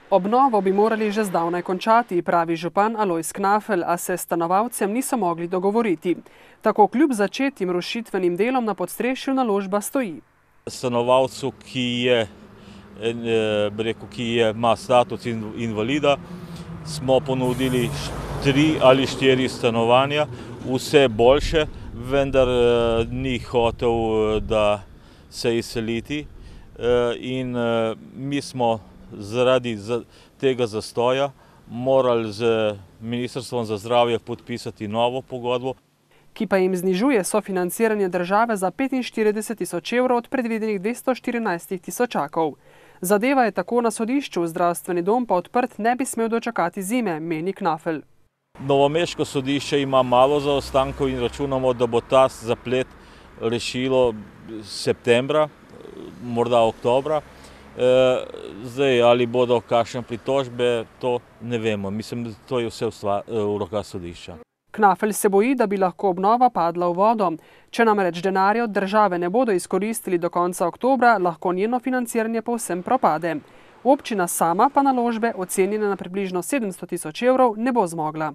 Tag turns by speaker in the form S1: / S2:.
S1: Obnovo bi morali že zdavnaj končati, pravi župan Alojz Knafelj, a se stanovalcem niso mogli dogovoriti. Tako kljub začetim rušitvenim delom na podstrešju naložba stoji.
S2: Stanovalcu, ki ima status invalida, smo ponudili 3 ali 4 stanovanja, vse boljše, vendar ni hotel, da se izseliti. In mi smo zaradi tega zastoja morali z Ministrstvom za zdravje podpisati novo pogodbo,
S1: ki pa jim znižuje sofinanciranje države za 45.000 evrov od predvidenih 214.000. Zadeva je tako na sodišču, zdravstveni dom pa odprt ne bi smel dočakati zime, meni Knafelj.
S2: Novomeško sodišče ima malo zaostankov in računamo, da bo ta zaplet rešilo septembra, morda oktobra. Zdaj, ali bodo kakšne pritožbe, to ne vemo. Mislim, da to je vse v rokah sodišča.
S1: Knafelj se boji, da bi lahko obnova padla v vodo. Če namreč denarja od države ne bodo izkoristili do konca oktobra, lahko njeno financiranje povsem propade. Občina sama pa naložbe, ocenjene na približno 700.000 evrov, ne bo zmogla.